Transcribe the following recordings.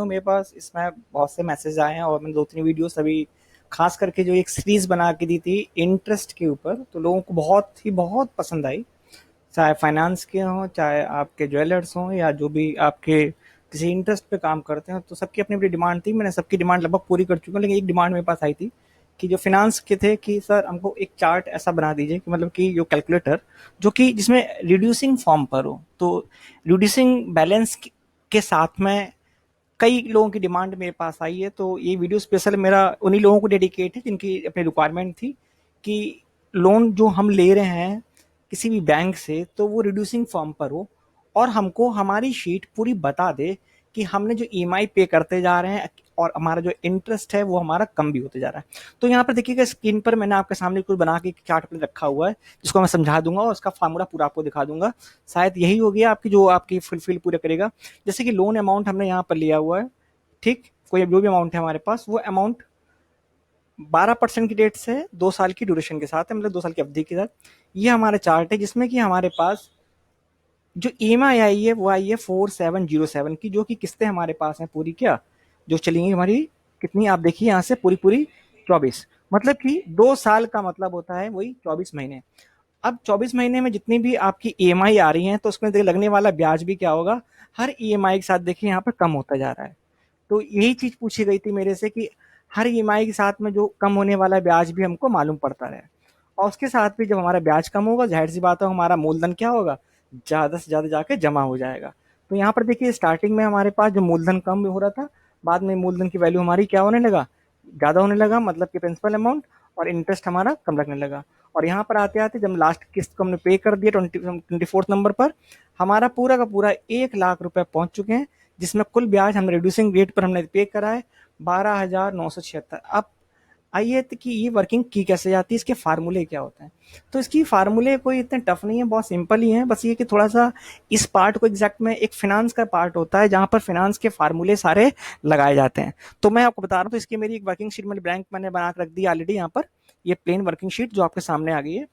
तो मेरे पास इसमें बहुत से मैसेज आए हैं और मैंने 2-3 वीडियोस अभी खास करके जो एक सीरीज बना के दी थी इंटरेस्ट के ऊपर, तो लोगों को बहुत पसंद आई। चाहे फाइनेंस के हों, चाहे आपके ज्वेलर्स हों, या जो भी आपके किसी इंटरेस्ट पे काम करते हैं, तो सबकी अपनी अपनी डिमांड थी। मैंने सबकी डिमांड लगभग पूरी कर चुका हूँ, लेकिन एक डिमांड मेरे पास आई थी कि जो फाइनेंस के थे कि सर हमको एक चार्ट ऐसा बना दीजिए कि मतलब कि जो कैलकुलेटर जो कि जिसमें रिड्यूसिंग फॉर्म पर हो, तो रिड्यूसिंग बैलेंस के साथ में कई लोगों की डिमांड मेरे पास आई है। तो ये वीडियो स्पेशल मेरा उन्हीं लोगों को डेडिकेट है जिनकी अपनी रिक्वायरमेंट थी कि लोन जो हम ले रहे हैं किसी भी बैंक से, तो वो रिड्यूसिंग फॉर्म पर हो और हमको हमारी शीट पूरी बता दे कि हमने जो ईएमआई पे करते जा रहे हैं और हमारा जो इंटरेस्ट है वो हमारा कम भी होते जा रहा है। तो यहाँ पर देखिएगा स्क्रीन पर मैंने आपके सामने कुछ बना के चार्ट पर रखा हुआ है, जिसको मैं समझा दूंगा और उसका फार्मूला पूरा आपको दिखा दूंगा। शायद यही हो गया आपकी जो आपकी फुलफिल पूरा करेगा। जैसे कि लोन अमाउंट हमने यहाँ पर लिया हुआ है, ठीक, कोई जो भी अमाउंट है हमारे पास, वो अमाउंट 12% की डेट से 2 साल की ड्यूरेशन के साथ है, मतलब 2 साल की अवधि के साथ। ये हमारा चार्ट है जिसमें कि हमारे पास जो ईएमआई आई है वो आई है 4707 की, जो कि किस्तें हमारे पास हैं पूरी, क्या जो चलेंगी हमारी कितनी, आप देखिए यहाँ से पूरी पूरी 24, मतलब कि 2 साल का मतलब होता है वही 24 महीने। अब 24 महीने में जितनी भी आपकी ईएमआई आ रही है, तो उसमें लगने वाला ब्याज भी क्या होगा, हर ईएमआई के साथ देखिए यहाँ पर कम होता जा रहा है। तो यही चीज पूछी गई थी मेरे से कि हर ईएमआई के साथ में जो कम होने वाला ब्याज भी हमको मालूम पड़ता रहे, और उसके साथ भी जब हमारा ब्याज कम होगा, जाहिर सी बात है हमारा मूलधन क्या होगा, ज्यादा से ज्यादा जाके जमा हो जाएगा। तो यहाँ पर देखिए स्टार्टिंग में हमारे पास जो मूलधन कम हो रहा था, बाद में मूलधन की वैल्यू हमारी क्या होने लगा, ज्यादा होने लगा, मतलब कि प्रिंसिपल अमाउंट और इंटरेस्ट हमारा कम लगने लगा। और यहाँ पर आते आते जब लास्ट किस्त को हमने पे कर दिया 24 नंबर पर, हमारा पूरा का पूरा 1 लाख रुपए पहुंच चुके हैं, जिसमें कुल ब्याज हमने रिड्यूसिंग रेट पर हमने पे करा है 12,976। अब आइए तो कि ये वर्किंग की कैसे जाती है, इसके फार्मूले क्या होते हैं। तो इसकी फार्मूले कोई इतने टफ नहीं है, बहुत सिंपल ही है। बस ये कि थोड़ा सा इस पार्ट को एग्जैक्ट में, एक फिनांस का पार्ट होता है जहां पर फिनांस के फार्मूले सारे लगाए जाते हैं। तो मैं आपको बता रहा हूँ, तो इसकी मेरी एक वर्किंग शीट मैंने बैंक मैंने बना के रख दी ऑलरेडी यहाँ पर। ये प्लेन वर्किंग शीट जो आपके सामने आ गई है,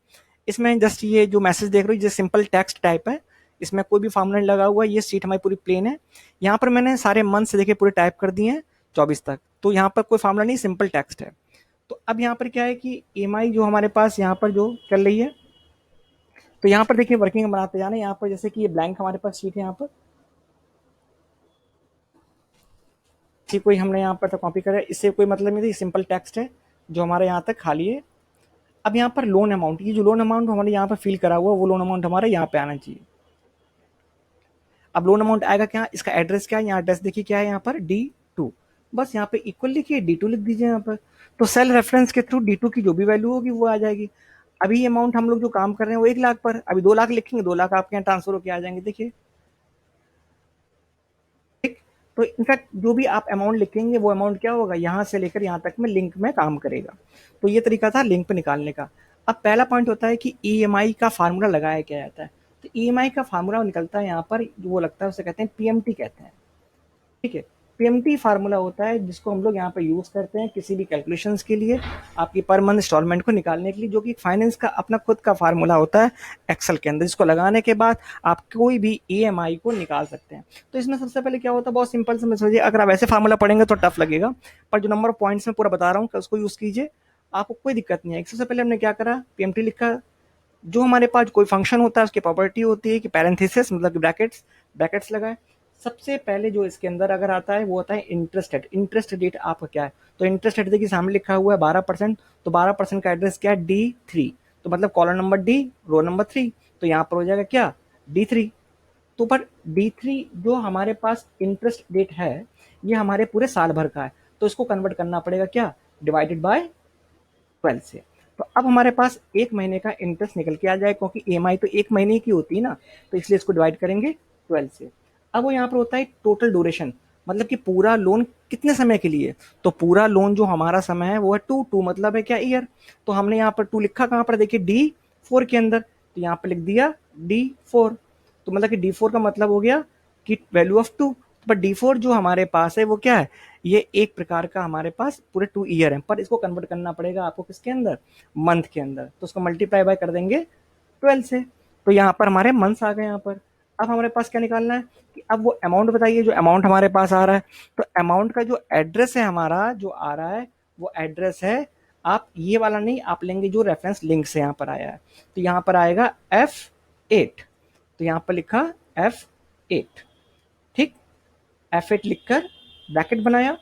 इसमें जस्ट ये जो मैसेज देख रहे हो ये सिंपल टेक्स्ट टाइप है, इसमें कोई भी फॉर्मूला नहीं लगा हुआ। ये सीट हमारी पूरी प्लेन है। यहाँ पर मैंने सारे मंथ से देखिए पूरे टाइप कर दिए हैं 24 तक, तो यहाँ पर कोई फॉर्मूला नहीं, सिंपल टेक्स्ट है। तो अब यहाँ पर क्या है कि ईएमआई जो हमारे पास यहाँ पर जो चल रही है, तो यहाँ पर देखिए वर्किंग बनाते जाना। यहाँ पर जैसे कि ये ब्लैंक हमारे पास शीट है, यहाँ पर इसी कोई हमने यहाँ पर तो कॉपी करा है, इससे कोई मतलब नहीं, सिंपल टेक्स्ट है जो हमारे यहाँ तक खाली है। अब यहाँ पर लोन अमाउंट, ये जो लोन अमाउंट हमारे यहाँ पर फिल करा हुआ, वो लोन अमाउंट हमारा यहाँ पे आना चाहिए। अब लोन अमाउंट आएगा क्या, इसका एड्रेस क्या है, यहाँ एड्रेस देखिए क्या है, यहाँ पर D2, बस यहाँ पे इक्वल लिखिए, D2 लिख दीजिए यहाँ पर। तो सेल रेफरेंस के थ्रू D2 की जो भी वैल्यू होगी वो आ जाएगी। अभी अमाउंट हम लोग जो काम कर रहे हैं वो 1 लाख पर, अभी 2 लाख लिखेंगे, 2 लाख आपके यहाँ ट्रांसफर होकर आ जाएंगे, देखिए। ठीक, तो इनफैक्ट जो भी आप अमाउंट लिखेंगे वो अमाउंट क्या होगा, यहाँ से लेकर यहाँ तक में लिंक में काम करेगा। तो ये तरीका था लिंक पे निकालने का। अब पहला पॉइंट होता है कि ईएमआई का फार्मूला लगाया क्या जाता है। तो ईएमआई का फार्मूला निकलता है यहाँ पर, जो वो लगता है उसे कहते हैं पीएमटी कहते हैं। ठीक है, पीएमटी फार्मूला होता है जिसको हम लोग यहाँ पे यूज करते हैं किसी भी कैलकुलेशंस के लिए, आपकी पर मंथ इंस्टॉलमेंट को निकालने के लिए, जो कि फाइनेंस का अपना खुद का फार्मूला होता है एक्सेल के अंदर, जिसको लगाने के बाद आप कोई भी ईएमआई को निकाल सकते हैं। तो इसमें सबसे पहले क्या होता है, बहुत सिंपल समझ लीजिए, अगर आप ऐसे फार्मूला पढ़ेंगे तो टफ लगेगा, पर जो नंबर ऑफ पॉइंट्स में पूरा बता रहा हूँ उसको यूज कीजिए, आपको कोई दिक्कत नहीं है। सबसे पहले हमने क्या करा, पीएमटी लिखा। जो हमारे पास कोई फंक्शन होता है उसकी प्रॉपर्टी होती है कि पैरेंथेसिस, मतलब कि ब्रैकेट्स, ब्रैकेट्स लगाए। सबसे पहले जो इसके अंदर अगर आता है वो होता है इंटरेस्ट रेट। इंटरेस्ट रेट आपका क्या है, तो इंटरेस्ट रेट देखिए सामने लिखा हुआ है 12%, तो 12% का एड्रेस क्या है, D3, तो मतलब column number D, row number 3, तो यहाँ पर हो जाएगा क्या, D3। तो पर D3 जो हमारे पास इंटरेस्ट रेट है, ये हमारे पूरे साल भर का है, तो इसको कन्वर्ट करना पड़ेगा क्या, डिवाइडेड बाय 12 से। तो अब हमारे पास 1 महीने का इंटरेस्ट निकल के आ जाए, क्योंकि ईएमआई तो 1 महीने की होती है ना, तो इसलिए इसको डिवाइड करेंगे 12 से। अब वो यहाँ पर होता है टोटल ड्यूरेशन, मतलब कि पूरा लोन कितने समय के लिए। तो पूरा लोन जो हमारा समय है वो है 2 मतलब है क्या, ईयर। तो हमने यहाँ पर 2 लिखा कहाँ पर, देखिए D4 के अंदर, तो यहाँ पर लिख दिया D4। तो मतलब कि D4 का मतलब हो गया कि वैल्यू ऑफ 2। पर D4 जो हमारे पास है वो क्या है, ये एक प्रकार का हमारे पास पूरे 2 ईयर है, पर इसको कन्वर्ट करना पड़ेगा आपको किसके अंदर, मंथ के अंदर। तो उसको मल्टीप्लाई बाय कर देंगे 12 से, तो यहाँ पर हमारे मंथ्स आ गए यहाँ पर। अब हमारे पास क्या निकालना है कि अब वो अमाउंट बताइए जो अमाउंट हमारे पास आ रहा है। तो अमाउंट का जो एड्रेस है हमारा जो आ रहा है वो एड्रेस है, आप ये वाला नहीं, आप लेंगे जो रेफरेंस लिंक से यहाँ पर आया है। तो यहाँ पर आएगा F8, तो यहाँ पर लिखा F8, ठीक। F8 लिखकर ब्रैकेट बनाया।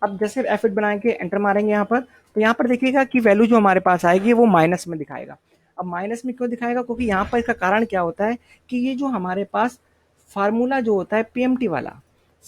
अब जैसे F8 बना के एंटर मारेंगे यहाँ पर, तो यहाँ पर देखिएगा कि वैल्यू जो हमारे पास आएगी वो माइनस में दिखाएगा। अब माइनस में क्यों दिखाएगा, क्योंकि यहाँ पर इसका कारण क्या होता है कि ये जो हमारे पास फार्मूला जो होता है पीएमटी वाला,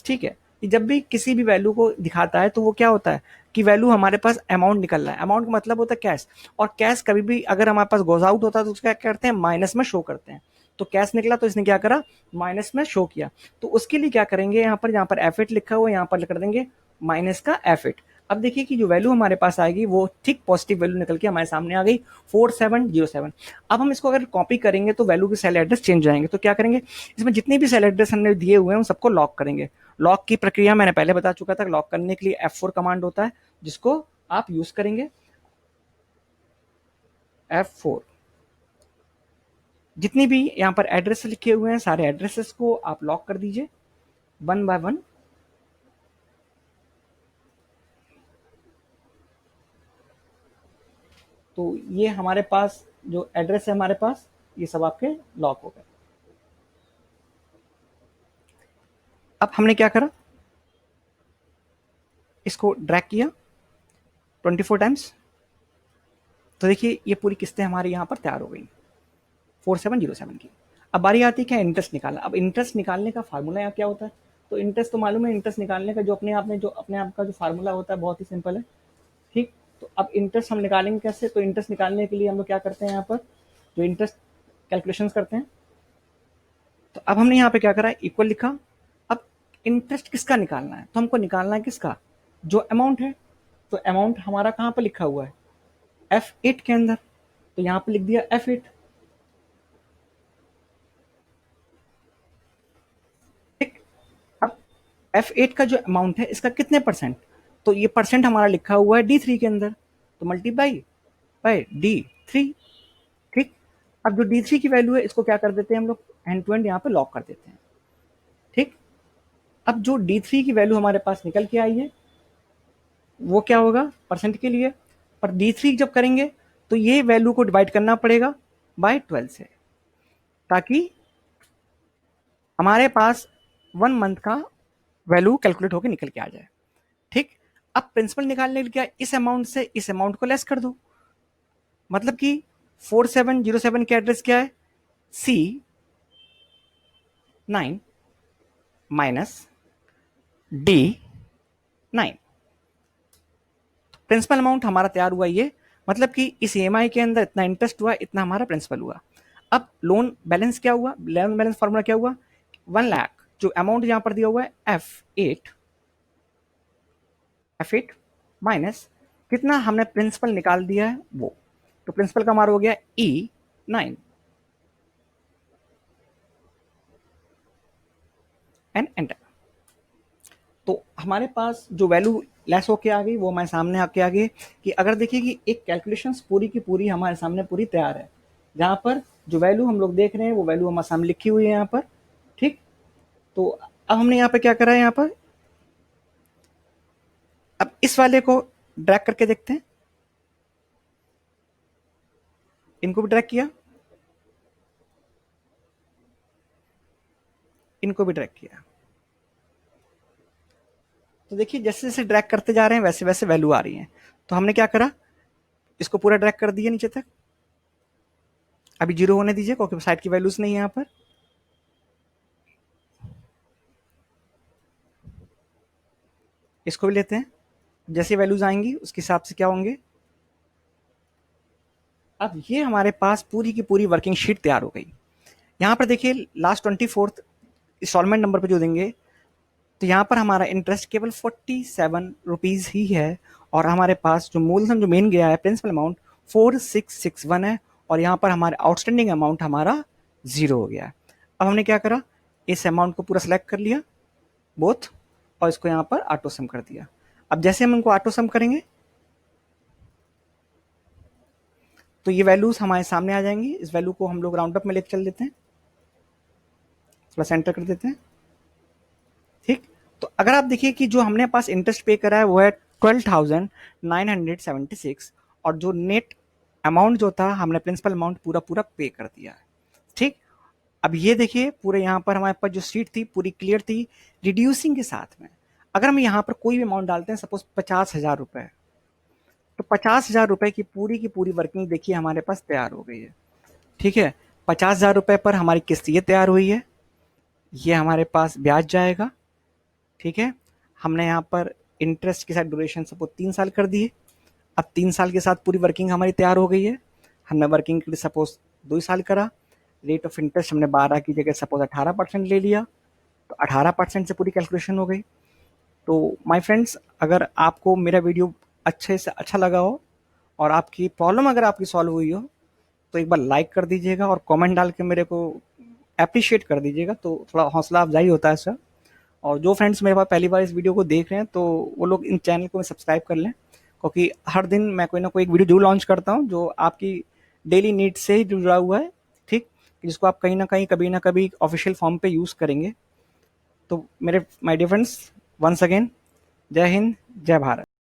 ठीक है, जब भी किसी भी वैल्यू को दिखाता है तो वो क्या होता है कि वैल्यू हमारे पास अमाउंट निकल रहा है। अमाउंट का मतलब होता है कैश, और कैश कभी भी अगर हमारे पास गोज आउट होता है तो उसका क्या करते हैं, माइनस में शो करते हैं। तो कैश निकला तो इसने क्या करा, माइनस में शो किया। तो उसके लिए क्या करेंगे, यहाँ पर F8 लिखा हुआ है, यहाँ पर कर देंगे माइनस का F8। अब देखिए कि जो वैल्यू हमारे पास आएगी वो ठीक पॉजिटिव वैल्यू निकल के हमारे सामने आ गई 4707। अब हम इसको अगर कॉपी करेंगे तो वैल्यू के सेल एड्रेस चेंज हो जाएंगे। तो क्या करेंगे, इसमें जितने भी सेल एड्रेस हमने दिए हुए हैं उन सबको लॉक करेंगे। लॉक की प्रक्रिया मैंने पहले बता चुका था। लॉक करने के लिए F4 कमांड होता है जिसको आप यूज करेंगे। F4, जितनी भी यहाँ पर एड्रेस लिखे हुए हैं सारे एड्रेसेस को आप लॉक कर दीजिए वन बाय वन। तो ये हमारे पास जो एड्रेस है हमारे पास ये सब आपके लॉक हो गए। अब हमने क्या करा, इसको ड्रैग किया 24 टाइम्स। तो देखिए ये पूरी किस्तें हमारी यहाँ पर तैयार हो गई 4707 की। अब बारी आती है क्या, इंटरेस्ट निकालना। अब इंटरेस्ट निकालने का फार्मूला यहाँ क्या होता है, तो इंटरेस्ट तो मालूम है, इंटरेस्ट निकालने का जो अपने आप का जो फार्मूला होता है बहुत ही सिंपल है, ठीक। तो अब इंटरेस्ट हम निकालेंगे कैसे, तो इंटरेस्ट निकालने के लिए हम लोग क्या करते हैं, यहाँ पर जो इंटरेस्ट कैलकुलेशन करते हैं। तो अब हमने यहाँ पे क्या करा, इक्वल लिखा। अब इंटरेस्ट किसका निकालना है, तो हमको निकालना है किसका, जो अमाउंट है। तो अमाउंट हमारा कहाँ पर लिखा हुआ है, F8 के अंदर। तो यहाँ पे लिख दिया F8, ठीक। अब F8 का जो अमाउंट है इसका कितने परसेंट, तो ये परसेंट हमारा लिखा हुआ है D3 के अंदर। तो मल्टीप्लाई बाय D3, ठीक। अब जो D3 की वैल्यू है इसको क्या कर देते हैं हम लोग, एंड टू एंड यहाँ पे लॉक कर देते हैं, ठीक। अब जो D3 की वैल्यू हमारे पास निकल के आई है वो क्या होगा परसेंट के लिए, पर D3 जब करेंगे तो ये वैल्यू को डिवाइड करना पड़ेगा बाय 12 से, ताकि हमारे पास 1 मंथ का वैल्यू कैलकुलेट होकर निकल के आ जाए, ठीक। अब प्रिंसिपल निकालने के लिए क्या, इस अमाउंट से इस अमाउंट को लेस कर दो। मतलब कि 4707 का एड्रेस क्या है, C9 minus D9। Principal amount हमारा तैयार हुआ ये, मतलब कि इस ईएमआई के अंदर इतना इंटरेस्ट हुआ, इतना हमारा प्रिंसिपल हुआ। अब लोन बैलेंस क्या हुआ, लोन बैलेंस फॉर्मूला क्या हुआ, 1 लाख जो अमाउंट यहां पर दिया हुआ है F8 माइनस कितना हमने प्रिंसिपल निकाल दिया है वो, तो प्रिंसिपल का हमारा हो गया E9 एंड एंटर। तो हमारे पास जो वैल्यू लेस होके आ गई वो हमारे सामने आके आ गई कि अगर देखिए कि एक कैलकुलेशंस पूरी की पूरी हमारे सामने पूरी तैयार है, जहां पर जो वैल्यू हम लोग देख रहे हैं वो वैल्यू हमारे सामने लिखी हुई है यहाँ पर, ठीक। तो अब हमने यहाँ पे क्या करा है, यहाँ पर अब इस वाले को ड्रैग करके देखते हैं। इनको भी ड्रैग किया, इनको भी ड्रैग किया। तो देखिए जैसे जैसे ड्रैग करते जा रहे हैं वैसे वैसे वैल्यू आ रही है। तो हमने क्या करा, इसको पूरा ड्रैग कर दिया नीचे तक। अभी जीरो होने दीजिए क्योंकि साइड की वैल्यूज नहीं है यहाँ पर। इसको भी लेते हैं, जैसे वैल्यूज आएंगी उसके हिसाब से क्या होंगे। अब ये हमारे पास पूरी की पूरी वर्किंग शीट तैयार हो गई। यहाँ पर देखिए लास्ट 24th इंस्टॉलमेंट नंबर पे जो देंगे, तो यहाँ पर हमारा इंटरेस्ट केवल 47 रुपीज़ ही है, और हमारे पास जो मूलधन जो मेन गया है प्रिंसिपल अमाउंट 4661 है, और यहाँ पर हमारे आउटस्टैंडिंग अमाउंट हमारा 0 हो गया है। अब हमने क्या करा, इस अमाउंट को पूरा सेलेक्ट कर लिया बोथ, और इसको यहाँ पर ऑटो सम कर दिया। अब जैसे हम इनको ऑटो सम करेंगे तो ये वैल्यूज हमारे सामने आ जाएंगी। इस वैल्यू को हम लोग राउंड अप में लेकर चल देते हैं। थोड़ा सा एंटर कर देते हैं। ठीक, तो अगर आप देखिए कि जो हमने पास इंटरेस्ट पे करा है वो है 12,976, और जो नेट अमाउंट जो था हमने प्रिंसिपल अमाउंट पूरा पूरा पे कर दिया है। ठीक, अब ये देखिए पूरे यहाँ पर हमारे पास जो शीट थी पूरी क्लियर थी रिड्यूसिंग के साथ में। अगर हम यहाँ पर कोई भी अमाउंट डालते हैं, सपोज 50,000 रुपए, तो 50,000 रुपए की पूरी वर्किंग देखिए हमारे पास तैयार हो गई है। ठीक है, 50,000 रुपए पर हमारी किस्त ये तैयार हुई है, ये हमारे पास ब्याज जाएगा। ठीक है, हमने यहाँ पर इंटरेस्ट के साथ ड्यूरेशन सपोज 3 साल कर दिए। अब 3 साल के साथ पूरी वर्किंग हमारी तैयार हो गई है। हमने वर्किंग के लिए सपोज 2 साल करा, रेट ऑफ इंटरेस्ट हमने 12 की जगह सपोज 18% ले लिया, तो 18% से पूरी कैलकुलेशन हो गई। तो माय फ्रेंड्स, अगर आपको मेरा वीडियो अच्छे से अच्छा लगा हो और आपकी प्रॉब्लम अगर आपकी सॉल्व हुई हो, तो एक बार लाइक कर दीजिएगा और कमेंट डाल के मेरे को अप्रिशिएट कर दीजिएगा, तो थोड़ा हौसला अफजाई होता है सर। और जो फ्रेंड्स मेरे पास पहली बार इस वीडियो को देख रहे हैं, तो वो लोग इन चैनल को सब्सक्राइब कर लें, क्योंकि हर दिन मैं कोई ना कोई एक वीडियो जरूर लॉन्च करता हूँ जो आपकी डेली नीड से ही जुड़ा हुआ है। ठीक, जिसको आप कहीं ना कहीं कभी ना कभी ऑफिशियल फॉर्म पे यूज़ करेंगे। तो मेरे my dear friends, once again, Jai Hind, जय भारत।